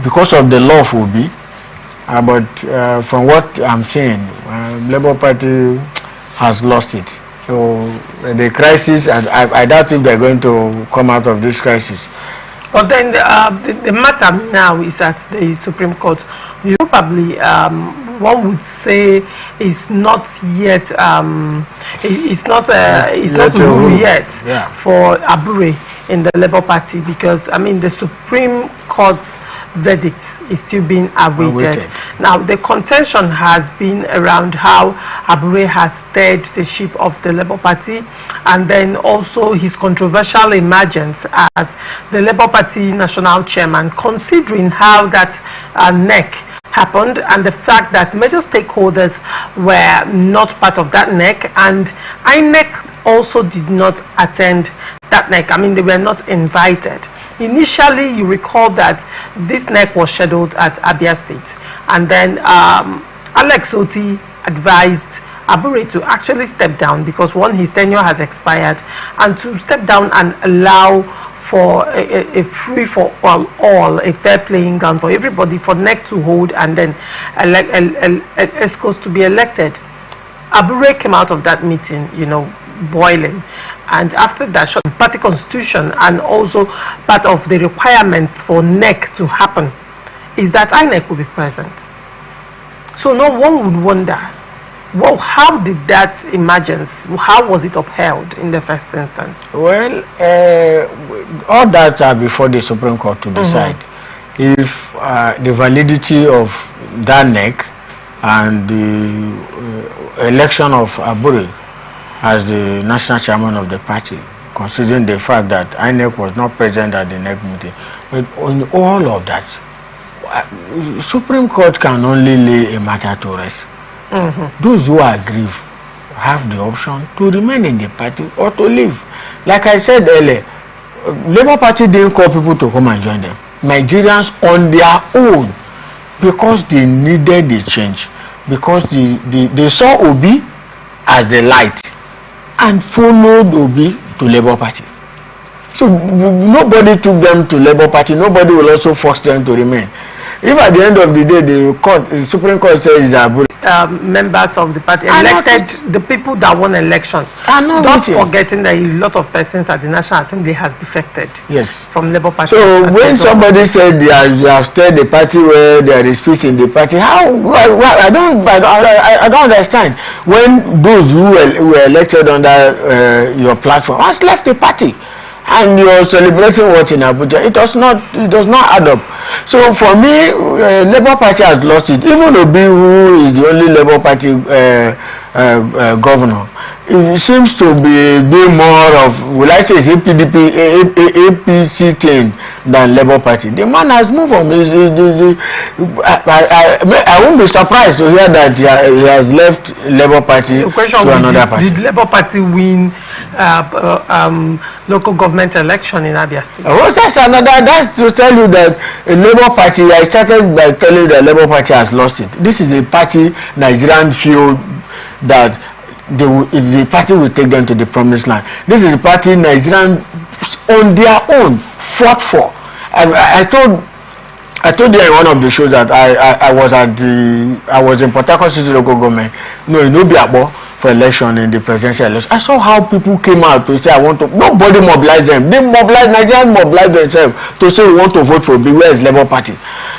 because of the love will be. But from what I'm saying, Labour Party has lost it. So the crisis, I doubt if they're going to come out of this crisis. But then the matter now is at the Supreme Court. You probably one would say it's not yet it's not rule yet for Abure in the Labour Party, because I mean the Supreme Court's verdict is still being awaited. Now the contention has been around how Abure has steered the ship of the Labour Party, and then also his controversial emergence as the Labour Party national chairman, considering how that NEC happened and the fact that major stakeholders were not part of that NEC, and INEC also did not attend that NEC. I mean, they were not invited. Initially, you recall that this NEC was scheduled at Abia State, and then Alex Oti advised Abure to actually step down because, one, his tenure has expired, and to step down and allow for a free for all, a fair playing ground for everybody, for NEC to hold and then ESCOs to be elected. Abure came out of that meeting, you know, boiling, and after that, the party constitution and also part of the requirements for NEC to happen is that INEC will be present. So no one would wonder, well, how did that emergence, how was it upheld in the first instance? Well, all that are before the Supreme Court to decide if the validity of that NEC and the election of Abure as the national chairman of the party, considering the fact that INEC was not present at the NEC meeting. But on all of that, Supreme Court can only lay a matter to rest. Those who are aggrieved have the option to remain in the party or to leave. Like I said earlier, Labour Party didn't call people to come and join them. Nigerians on their own, because they needed the change, because they saw Obi as the light and followed Obi to Labour Party. So nobody took them to Labour Party. Nobody will also force them to remain. If at the end of the day the Supreme Court says Abure, members of the party elected the people that won election, not forgetting that a lot of persons at the National Assembly has defected from Labour Party. So when somebody said they have stirred the party where there is peace in the party, how? I don't understand. When those who were elected under your platform has left the party, and you're celebrating what in Abuja, it does not add up. So for me, Labour Party has lost it. Even Obi, who is the only Labour Party governor, it seems to be doing more of, will I say, APC thing than Labour Party. The man has moved on. I won't be surprised to hear that he has left Labour Party to another party. Did Labour Party win local government election in Abia State? Well, that's to tell you that Labour Party, I started by telling you that Labour Party has lost it. This is a party Nigerian feel that the party will take them to the promised land. This is a party Nigerian on their own fought for. I told you in one of the shows that I was in Port Harcourt City local government. No, in Obiabo for election in the presidential election. I saw how people came out to say I want to. Nobody mobilized them. They mobilized, Nigerians mobilized themselves to say we want to vote for Where is Labour Party?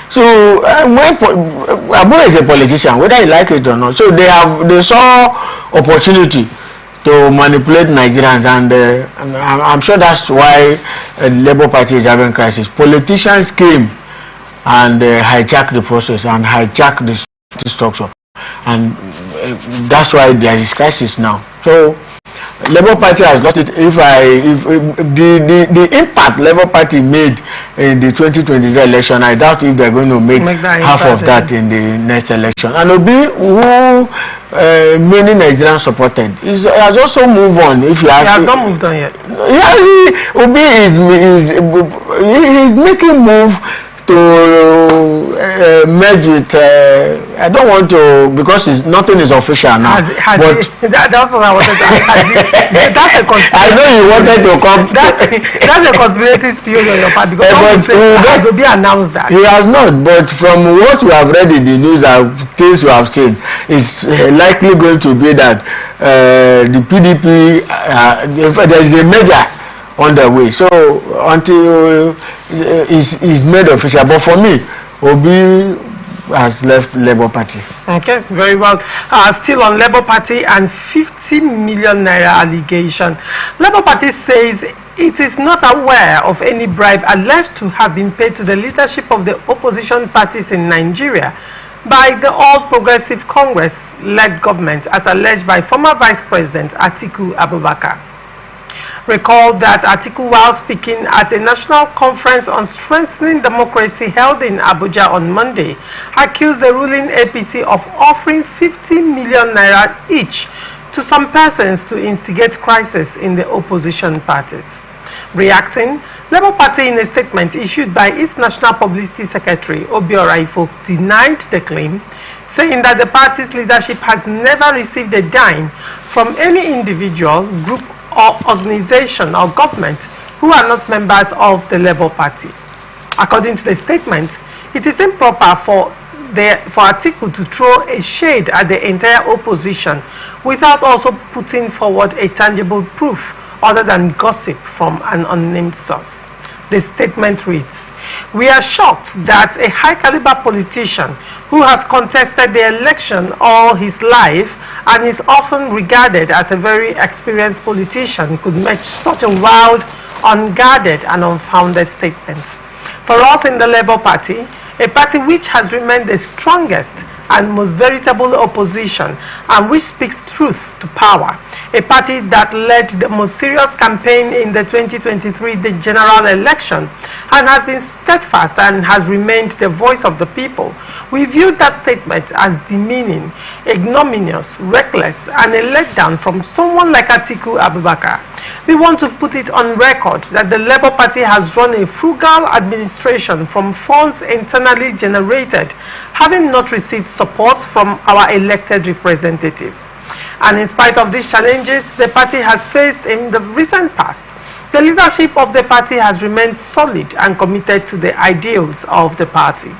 So Abure is a politician, whether you like it or not. So they saw opportunity to manipulate Nigerians, and I'm sure that's why Labour Party is having crisis. Politicians came and hijacked the process and hijacked the structure, and that's why there is crisis now. So Labour Party has lost it. If the impact Labour Party made in the 2023 election, I doubt if they're going to make half of that in the next election. And Obi, who many Nigerians supported, has also moved on. If you he has not moved on yet. Yeah, Obi is making move to merge met with, I don't want to, because nothing is official now. That's what I wanted to ask. That's a conspiracy. I know you wanted to come. That's a conspiracy theory on your part, because has to be announced that. He has not, but from what we have read in the news and things we have seen, it's likely going to be that the PDP, there is a merger on the way. So until it's made official, but for me, Obi has left Labour Party. Okay, very well. Still on Labour Party and 50 million naira allegation. Labour Party says it is not aware of any bribe alleged to have been paid to the leadership of the opposition parties in Nigeria by the All Progressive Congress-led government, as alleged by former Vice President Atiku Abubakar. Recall that Atiku, while speaking at a national conference on strengthening democracy held in Abuja on Monday, accused the ruling APC of offering 50 million naira each to some persons to instigate crisis in the opposition parties. Reacting, Labour Party, in a statement issued by its National Publicity Secretary, Obiora Ifo, denied the claim, saying that the party's leadership has never received a dime from any individual, group, or organization or government who are not members of the Labour Party. According to the statement, it is improper for Atiku to throw a shade at the entire opposition without also putting forward a tangible proof other than gossip from an unnamed source. The statement reads, "We are shocked that a high-caliber politician who has contested the election all his life and is often regarded as a very experienced politician could make such a wild, unguarded and unfounded statement. For us in the Labour Party, a party which has remained the strongest and most veritable opposition and which speaks truth to power, a party that led the most serious campaign in the 2023 general election and has been steadfast and has remained the voice of the people, we viewed that statement as demeaning, ignominious, reckless, and a letdown from someone like Atiku Abubakar. We want to put it on record that the Labour Party has run a frugal administration from funds internally generated, having not received support from our elected representatives. And in spite of these challenges the party has faced in the recent past, the leadership of the party has remained solid and committed to the ideals of the party.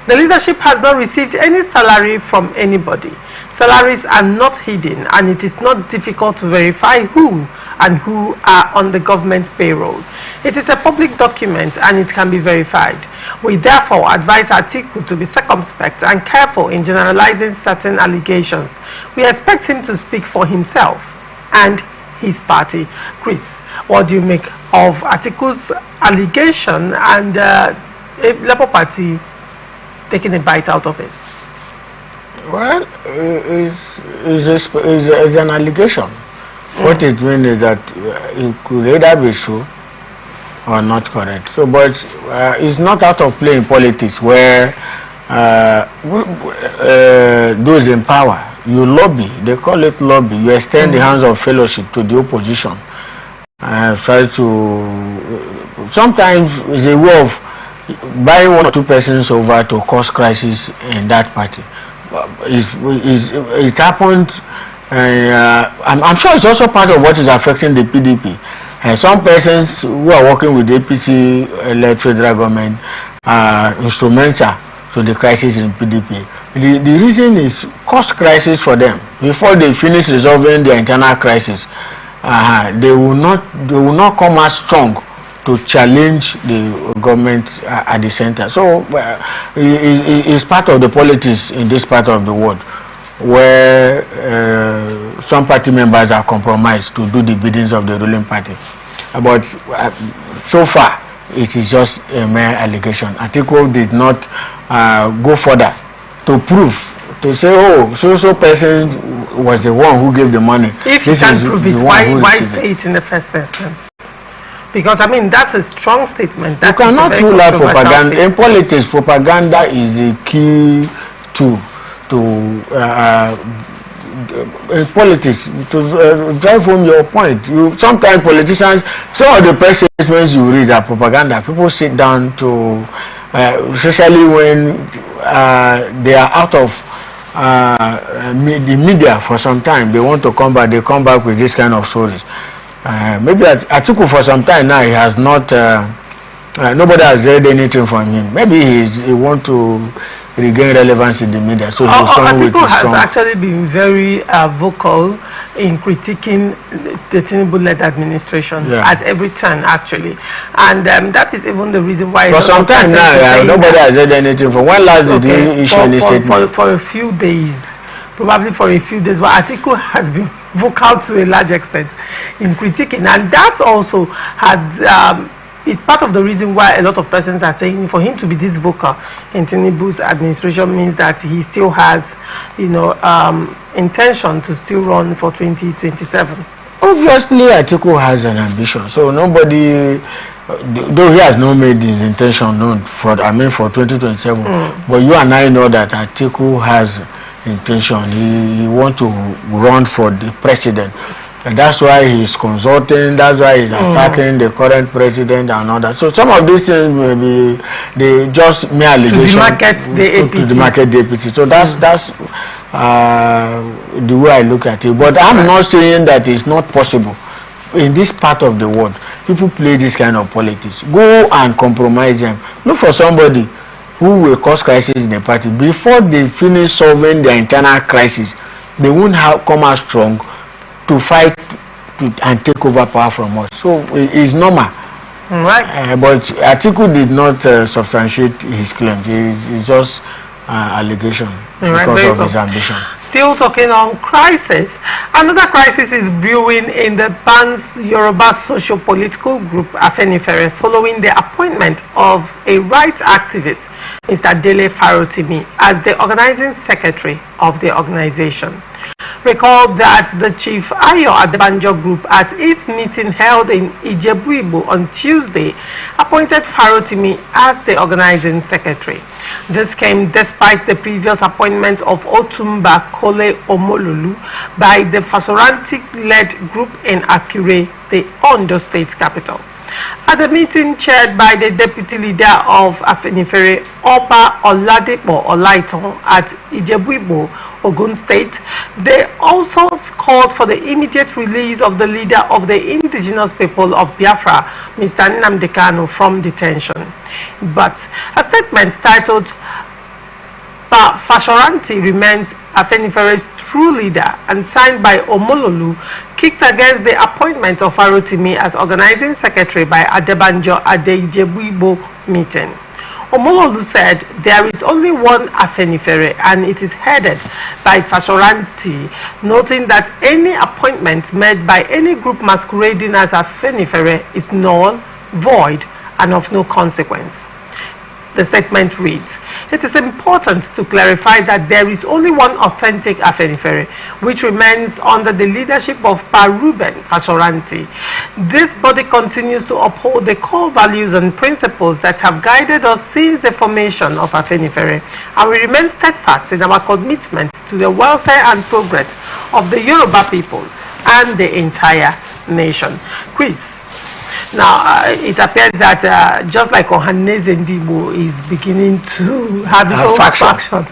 The leadership has not received any salary from anybody. Salaries are not hidden, and it is not difficult to verify who are on the government payroll. It is a public document and it can be verified. We therefore advise Atiku to be circumspect and careful in generalizing certain allegations. We expect him to speak for himself and his party. Chris, what do you make of Atiku's allegation and Labour Party taking a bite out of it? Well, it's an allegation. What it means is that it could either be true or not correct. So, but it's not out of play in politics where those in power, you lobby, they call it lobby, you extend the hands of fellowship to the opposition. Try to, sometimes it's a way of buying one or two persons over to cause crisis in that party. It happened, I'm sure it's also part of what is affecting the PDP. Some persons who are working with the APC-led federal government are instrumental to the crisis in PDP. The reason is cost crisis for them. Before they finish resolving their internal crisis, they will not come as strong to challenge the government at the center. So it's part of the politics in this part of the world where some party members are compromised to do the biddings of the ruling party. But so far, it is just a mere allegation. Atiku did not go further to prove, to say, oh, so person was the one who gave the money. If you can't prove it, why say it in the first instance? Because, I mean, that's a strong statement. You cannot rule out propaganda. Statement. In politics, propaganda is a key tool to in politics to drive home your point. Sometimes politicians, some of the press statements you read are propaganda. People sit down to especially when they are out of the media for some time. They want to come back. They come back with this kind of stories. Maybe Atiku for some time now he has not. Nobody has read anything from him. Maybe he want to regain relevance in the media. So Atiku has actually been very vocal in critiquing the Tinubu-led administration at every turn, actually, and that is even the reason why. For some time now, nobody has read anything from. When last did he issue any statement? For a few days, probably for a few days, but Atiku has been vocal to a large extent in critiquing, and that also had. It's part of the reason why a lot of persons are saying for him to be this vocal in Tinubu's administration means that he still has, intention to still run for 2027. Obviously, Atiku has an ambition. So nobody, though he has not made his intention known for 2027. But you and I know that Atiku has intention. He wants to run for the president. And that's why he's consulting, that's why he's attacking the current president and all that. So some of these things may be they just mere allegations to demarcate the APC. So that's the way I look at it. But I'm not saying that it's not possible. In this part of the world, people play this kind of politics. Go and compromise them. Look for somebody who will cause crisis in the party. Before they finish solving their internal crisis, they won't come out strong to fight and take over power from us. So it's normal. Right. But Atiku did not substantiate his claim. It's just allegation because of his ambition. Still talking on crisis, another crisis is brewing in the Pan-Yoruba socio-political group Afenifere following the appointment of a rights activist, Mr. Dele Farotimi, as the organizing secretary of the organization. Recall that the Chief Ayo Adebanjo group at its meeting held in Ijebu-Igbo on Tuesday appointed Farotimi as the organizing secretary. This came despite the previous appointment of Otumba Kole Omololu by the Fasorantic-led group in Akure, the Ondo state capital. At the meeting chaired by the deputy leader of Afenifere, Oba Oladepo Olaiton at Ijebu-Igbo, Ogun State, they also called for the immediate release of the leader of the indigenous people of Biafra, Mr. Nnamdi Kanu, from detention. But a statement titled Fashoranti remains Afenifere's true leader and signed by Omololu kicked against the appointment of Farotimi as organizing secretary by Adebanjo at the Ijebu-Igbo meeting. Omololu said there is only one Afenifere and it is headed by Fashoranti, noting that any appointment made by any group masquerading as Afenifere is null, void, and of no consequence. The statement reads, "It is important to clarify that there is only one authentic Afenifere, which remains under the leadership of Ruben Fashoranti. This body continues to uphold the core values and principles that have guided us since the formation of Afenifere, and we remain steadfast in our commitment to the welfare and progress of the Yoruba people and the entire nation." Chris, now, it appears that just like Ohaneze Ndigbo is beginning to have his own faction,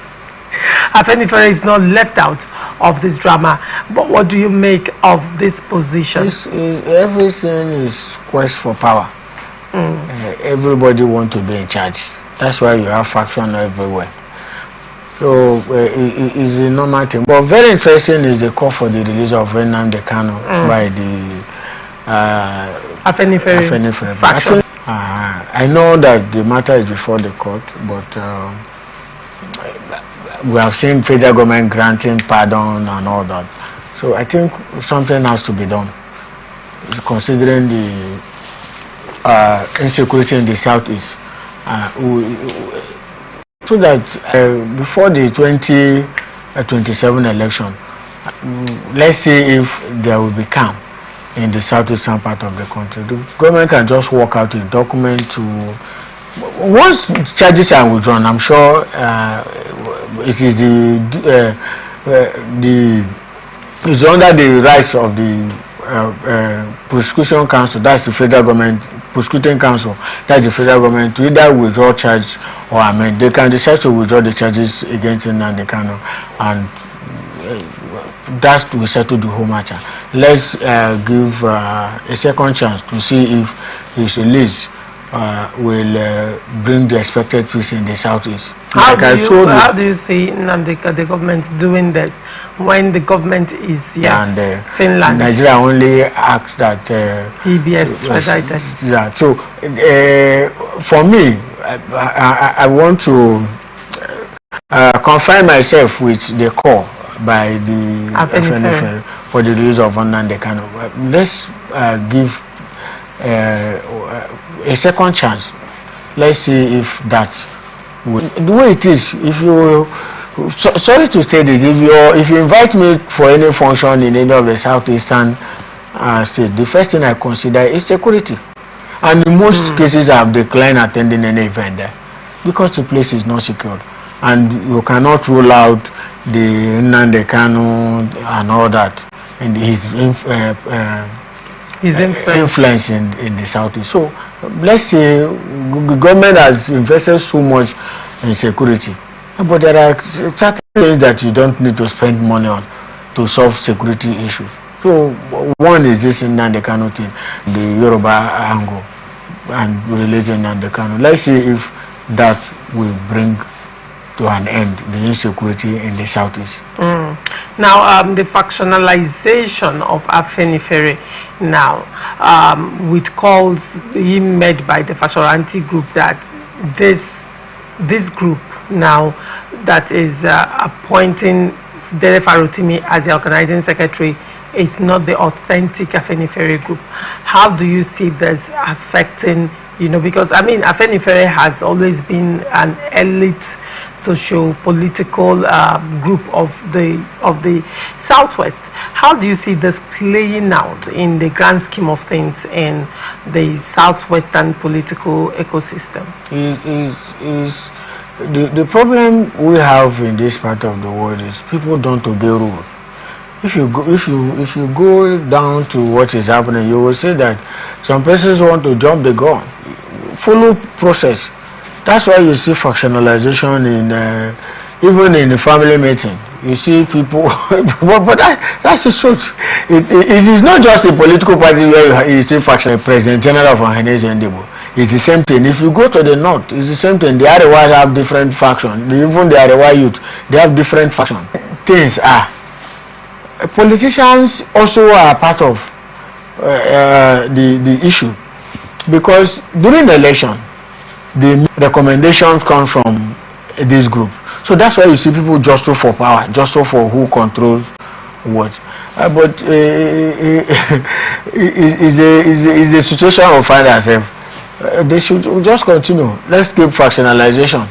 Afenifere is not left out of this drama. But what do you make of this position? Everything is quest for power. Everybody wants to be in charge. That's why you have faction everywhere. So it's a normal thing. But very interesting is the call for the release of Nnamdi Kanu by the Afenifere faction. I know that the matter is before the court, but we have seen federal government granting pardon and all that. So I think something has to be done, considering the insecurity in the southeast. So that before the 2027 election, let's see if there will be calm in the southeastern part of the country. The government can just work out a document to, once charges are withdrawn, I'm sure it is it's under the rights of the prosecution council, that's the federal government, prosecuting council, that's the federal government, to either withdraw charge or amend. They can decide to withdraw the charges against Nnamdi Kanu, and that will settle the whole matter. Let's give a second chance to see if his release will bring the expected peace in the southeast. How do you see the government doing this when the government is Finland? Nigeria only asks that he be extradited. So for me, I want to confine myself with the call by the FNFL for the release of Nnamdi Kanu. Let's give a second chance. Let's see if that's the way it is. If you sorry to say this, if you invite me for any function in any of the southeastern states, the first thing I consider is security, and in most cases I have declined attending any event there because the place is not secured, and you cannot rule out the Nnamdi Kanu and all that, and his influence in the southeast. So let's say the government has invested so much in security, but there are certain things that you don't need to spend money on to solve security issues. So one is this Nnamdi Kanu thing, the Yoruba angle and religion Nnamdi Kanu. Let's see if that will bring to an end the insecurity in the southeast. Now, the factionalization of Afenifere now, with calls being made by the Fashoranti group that this group now that is appointing Dele Farotimi as the organizing secretary is not the authentic Afenifere group. How do you see this affecting? Because I mean, Afenifere has always been an elite socio-political group of the Southwest. How do you see this playing out in the grand scheme of things in the Southwestern political ecosystem? The problem we have in this part of the world is people don't obey rules. If you go down to what is happening, you will see that some persons want to jump the gun. Follow process. That's why you see factionalization in even in the family meeting. You see people, but that's the truth. It is not just a political party where you see faction. The President General of Ndebo. It's the same thing. If you go to the north, it's the same thing. The Arewa have different factions. Even the Arewa youth, they have different factions. Things are. Politicians also are part of the issue, because during the election the recommendations come from this group. So that's why you see people jostle for power, jostle for who controls what. But is a situation we find ourselves. They should just continue. Let's keep fractionalization.